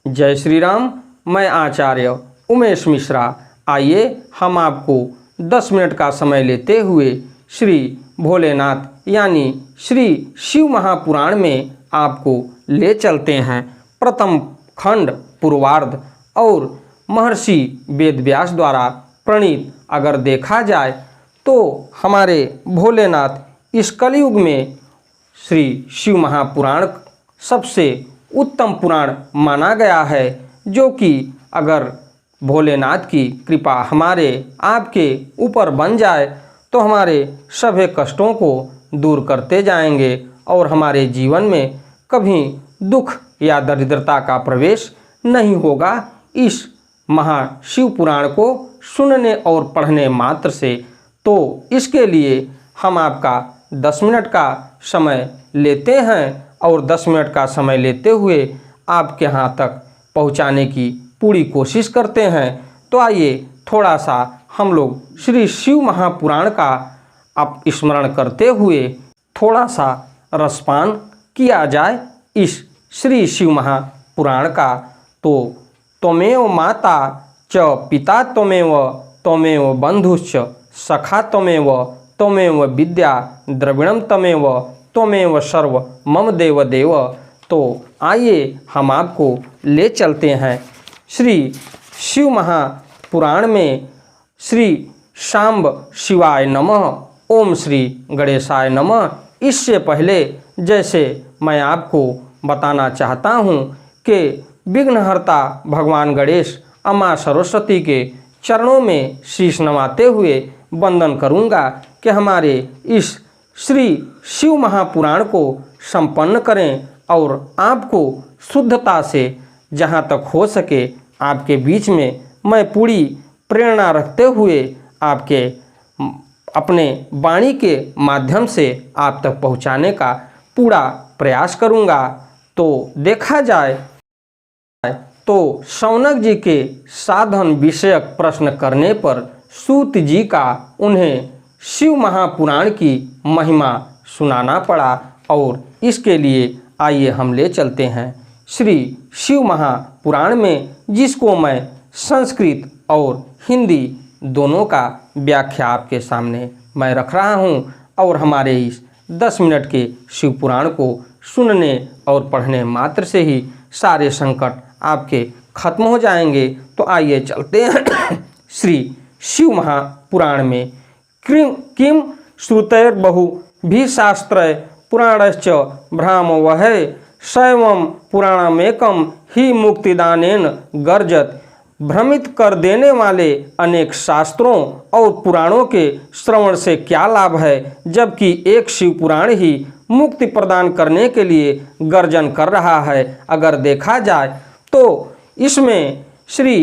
जय श्री राम। मैं आचार्य उमेश मिश्रा। आइए हम आपको 10 मिनट का समय लेते हुए श्री भोलेनाथ यानी श्री शिव महापुराण में आपको ले चलते हैं। प्रथम खंड पूर्वार्ध और महर्षि वेदव्यास द्वारा प्रणीत अगर देखा जाए तो हमारे भोलेनाथ इस कलयुग में श्री शिव महापुराण सबसे उत्तम पुराण माना गया है, जो कि अगर भोलेनाथ की कृपा हमारे आपके ऊपर बन जाए तो हमारे सभी कष्टों को दूर करते जाएंगे और हमारे जीवन में कभी दुख या दरिद्रता का प्रवेश नहीं होगा। इस महाशिव पुराण को सुनने और पढ़ने मात्र से। तो इसके लिए हम आपका 10 मिनट का समय लेते हैं और 10 मिनट का समय लेते हुए आपके यहाँ तक पहुँचाने की पूरी कोशिश करते हैं। तो आइए थोड़ा सा हम लोग श्री शिव महापुराण का आप स्मरण करते हुए थोड़ा सा रसपान किया जाए इस श्री शिव महापुराण का। तो त्वमेव माता च पिता त्वमेव बंधुश्च सखा त्वमेव विद्या द्रविणम त्वमेव सर्व मम देव देव। तो आइए हम आपको ले चलते हैं श्री शिव महापुराण में। श्री शांब शिवाय नमः, ओम श्री गणेशाय नमः। इससे पहले जैसे मैं आपको बताना चाहता हूँ कि विघ्नहर्ता भगवान गणेश अम्मा सरस्वती के चरणों में शीश नवाते हुए वंदन करूँगा कि हमारे इस श्री शिव महापुराण को संपन्न करें और आपको शुद्धता से जहाँ तक हो सके आपके बीच में मैं पूरी प्रेरणा रखते हुए आपके अपने वाणी के माध्यम से आप तक पहुँचाने का पूरा प्रयास करूँगा। तो देखा जाए तो शौनक जी के साधन विषयक प्रश्न करने पर सूत जी का उन्हें शिव महापुराण की महिमा सुनाना पड़ा और इसके लिए आइए हम ले चलते हैं श्री शिव महापुराण में, जिसको मैं संस्कृत और हिंदी दोनों का व्याख्या आपके सामने मैं रख रहा हूँ। और हमारे इस 10 मिनट के शिव पुराण को सुनने और पढ़ने मात्र से ही सारे संकट आपके खत्म हो जाएंगे। तो आइए चलते हैं श्री शिव महापुराण में। किम श्रुतैर्बहु भी शास्त्र पुराणश्च भ्रामवह शैवम पुराणमेकम ही मुक्तिदानेन गर्जत। भ्रमित कर देने वाले अनेक शास्त्रों और पुराणों के श्रवण से क्या लाभ है, जबकि एक शिव पुराण ही मुक्ति प्रदान करने के लिए गर्जन कर रहा है। अगर देखा जाए तो इसमें श्री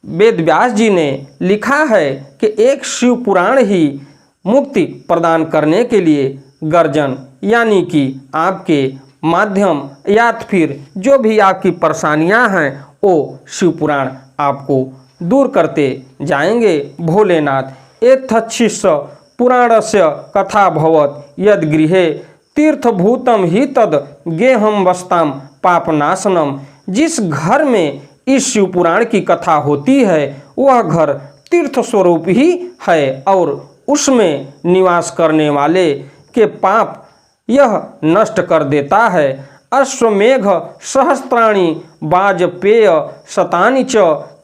वेदव्यास जी ने लिखा है कि एक शिव पुराण ही मुक्ति प्रदान करने के लिए गर्जन यानी कि आपके माध्यम या फिर जो भी आपकी परेशानियां हैं वो शिव पुराण आपको दूर करते जाएंगे। भोलेनाथ एतच्छिष पुराणस्य कथा भवत यद गृहे तीर्थभूतम ही तद गेहम वस्ताम पापनाशनम। जिस घर में इस शिव पुराण की कथा होती है वह घर तीर्थ स्वरूप ही है और उसमें निवास करने वाले के पाप यह नष्ट कर देता है। अश्वमेघ सहस्त्राणि वाजपेय शतानि च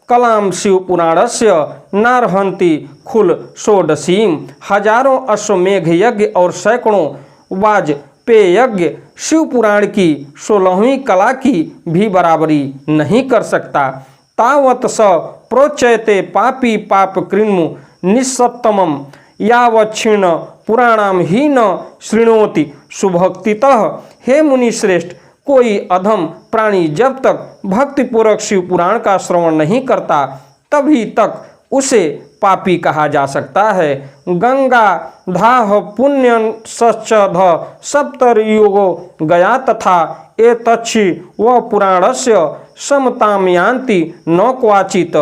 कलाम शिव पुराणस्य नारहंति खुल षोडशीम। हजारों अश्वमेघ यज्ञ और सैकड़ों वाजपेय यज्ञ शिव पुराण की 16वीं कला की भी बराबरी नहीं कर सकता। तावत स प्रोच्यते पापी पाप कृन्मु निस्सप्तमम यावच्छिन्न पुराणाम ही न शृणोति सुभक्तितः। हे मुनि श्रेष्ठ, कोई अधम प्राणी जब तक भक्तिपूर्वक शिव पुराण का श्रवण नहीं करता तभी तक उसे पापी कहा जा सकता है। गंगा धाह पुण्यं सच्चध सप्तर्युगो गया तथा एतच्छि व पुराणस्य समताम यान्ति न क्वाचित।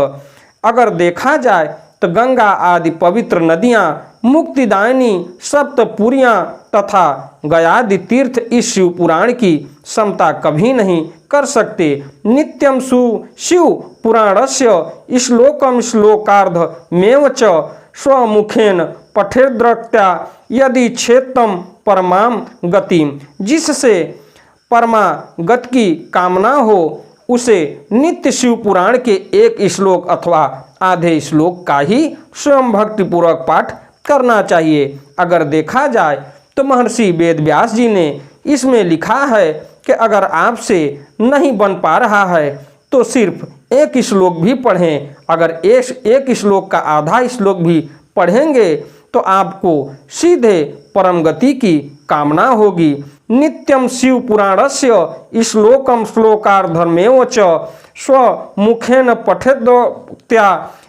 अगर देखा जाए तो गंगा आदि पवित्र नदियाँ, मुक्तिदायिनी सप्तपुरियाँ तथा गयादि तीर्थ इस शिव पुराण की समता कभी नहीं कर सकते। नित्यं शिव पुराणस्य श्लोकम श्लोकार्धमेव च स्वमुखेन पठेद्रक्त्या यदि क्षेत्रम परमाम गतिम। जिससे परमागत की कामना हो उसे नित्य शिव पुराण के एक श्लोक अथवा आधे श्लोक का ही स्वयं भक्तिपूर्वक पाठ करना चाहिए। अगर देखा जाए तो महर्षि वेदव्यास जी ने इसमें लिखा है कि अगर आपसे नहीं बन पा रहा है तो सिर्फ एक श्लोक भी पढ़ें। अगर एक श्लोक का आधा श्लोक भी पढ़ेंगे तो आपको सीधे परम गति की कामना होगी। नित्यं शिव पुराणस्य श्लोकम श्लोकार्धमेव च स्वमुखेन पठेद्रक्त्या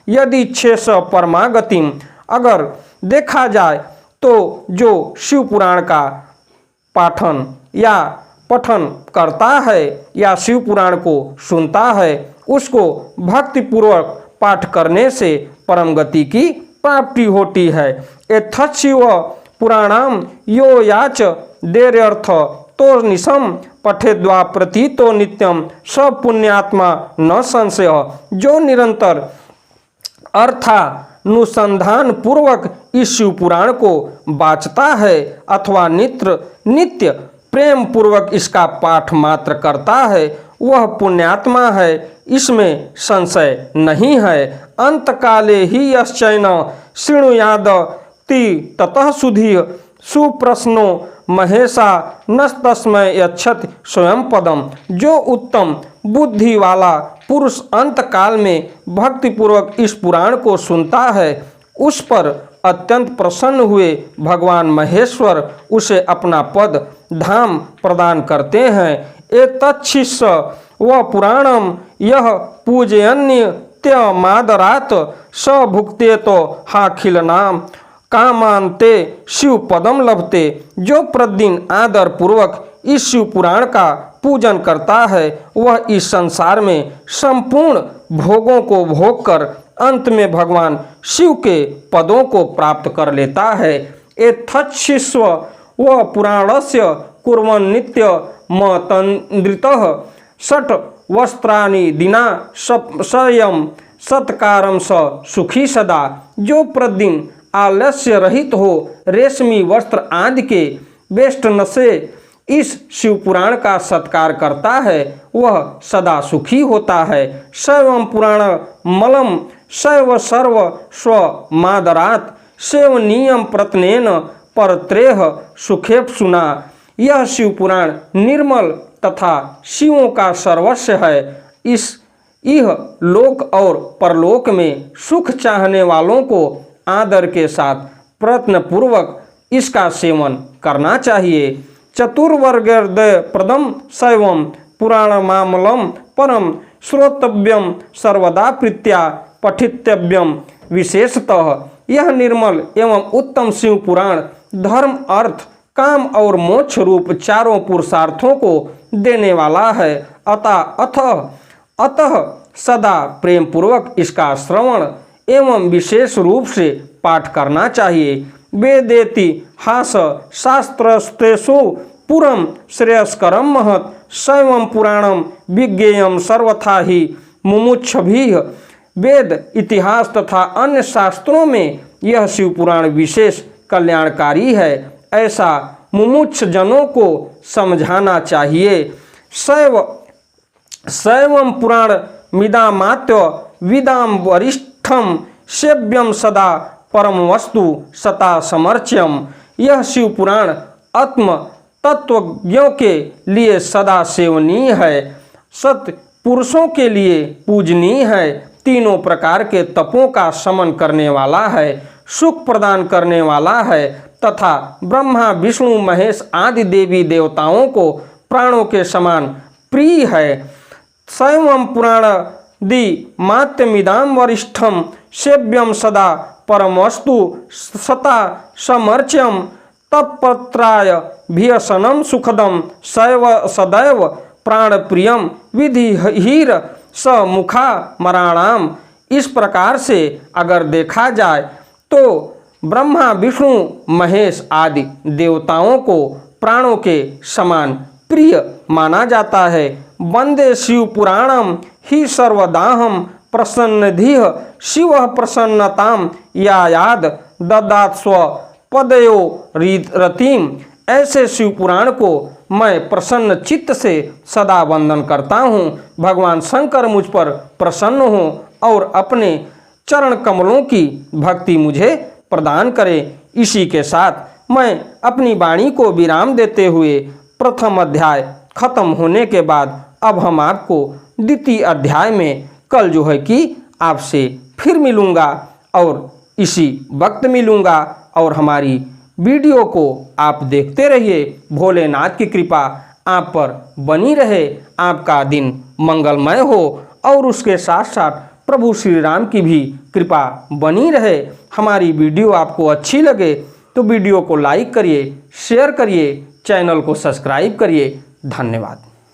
यदि क्षेष परमागतिम। अगर देखा जाए तो जो शिव पुराण का पाठन या पठन करता है या शिव पुराण को सुनता है उसको भक्तिपूर्वक पाठ करने से परम गति की प्राप्ति होती है। एतच्छिव पुराणाम यो याच देर्यर्थ तो निशम पठेद्वा प्रतीतो नित्यम स पुण्यात्मा न संशय। जो निरंतर अर्थानुसंधान पूर्वक इस शिव पुराण को वाचता है अथवा नित्य प्रेम पूर्वक इसका पाठ मात्र करता है वह पुण्यात्मा है, इसमें संशय नहीं है। अंतकाले ही यश्चैन शृणुयादति ततः सुधी सुप्रश्नो महेशा नस्तस्मय यच्छति स्वयं पदम। जो उत्तम बुद्धि वाला पुरुष अंतकाल में भक्तिपूर्वक इस पुराण को सुनता है उस पर अत्यंत प्रसन्न हुए भगवान महेश्वर उसे अपना पद धाम प्रदान करते हैं। एतच्छिष व पुराणम यह पूजयन्य त्यमादरात स भुक्ते तो हाखिल नाम कामांते शिव पदम लभते। जो प्रतिदिन आदर पूर्वक इस शिव पुराण का पूजन करता है वह इस संसार में संपूर्ण भोगों को भोग कर अंत में भगवान शिव के पदों को प्राप्त कर लेता है। एतच्छिष्व व पुराणस्य कुर्वन् नित्य मतन्द्रितः षट वस्त्राणि दिना संयम सत्कारम स सुखी सदा। जो प्रतिदिन आलस्य रहित हो रेशमी वस्त्र आदि के वेष्टन से इस शिव पुराण का सत्कार करता है वह सदा सुखी होता है। शैवम पुराण मलम शैव सर्व स्व मादरात सेवनीयम प्रत्नेन परत्रेह सुखेप सुना। यह शिव पुराण निर्मल तथा शिवों का सर्वस्व है। यह लोक और परलोक में सुख चाहने वालों को आदर के साथ प्रयत्न पूर्वक इसका सेवन करना चाहिए। चतुर्वर्गद प्रदम शैवम पुराणमामलम परम श्रोतव्यम सर्वदा प्रीत्या पठितव्यम। विशेषतः यह निर्मल एवं उत्तम शिव पुराण धर्म अर्थ काम और मोक्ष रूप चारों पुरुषार्थों को देने वाला है। अतः सदा प्रेम पूर्वक इसका श्रवण एवं विशेष रूप से पाठ करना चाहिए। वेदेति हास शास्त्रस्तेषु पुरम श्रेयस्करम महत् शैवम पुराणम विज्ञेयम सर्वथा ही मुमुक्षुभिः। वेद इतिहास तथा अन्य शास्त्रों में यह शिव पुराण विशेष कल्याणकारी है ऐसा मुमुक्ष जनों को समझाना चाहिए। शैवम पुराण मिदामात्य विदाम वरिष्ठम सेव्यम सदा परम वस्तु सता समर्च्यम। यह शिव पुराण आत्म तत्वज्ञों के लिए सदा सेवनीय है, सत्य पुरुषों के लिए पूजनीय है, तीनों प्रकार के तपों का शमन करने वाला है, सुख प्रदान करने वाला है तथा ब्रह्मा विष्णु महेश आदि देवी देवताओं को प्राणों के समान प्रिय है। शैवम पुराण दि मात्यमिदाम वरिष्ठम सेव्यम सदा परमवस्तु सता समर्च्यम तत्पत्राय भियसनम सुखदम शैव सदैव प्राण प्रियम विधि हीर स मुखा मराणाम। इस प्रकार से अगर देखा जाए तो ब्रह्मा विष्णु महेश आदि देवताओं को प्राणों के समान प्रिय माना जाता है। वंदे शिव पुराणम ही सर्वदाहम प्रसन्नधिः शिव प्रसन्नताम यायाद ददात स्व पदयो रतिम। ऐसे शिव पुराण को मैं प्रसन्न चित्त से सदा वंदन करता हूँ। भगवान शंकर मुझ पर प्रसन्न हों और अपने चरण कमलों की भक्ति मुझे प्रदान करे। इसी के साथ मैं अपनी वाणी को विराम देते हुए प्रथम अध्याय खत्म होने के बाद अब हम आपको द्वितीय अध्याय में कल जो है कि आपसे फिर मिलूँगा और इसी वक्त मिलूँगा। और हमारी वीडियो को आप देखते रहिए। भोलेनाथ की कृपा आप पर बनी रहे, आपका दिन मंगलमय हो और उसके साथ साथ प्रभु श्री राम की भी कृपा बनी रहे। हमारी वीडियो आपको अच्छी लगे तो वीडियो को लाइक करिए, शेयर करिए, चैनल को सब्सक्राइब करिए। धन्यवाद।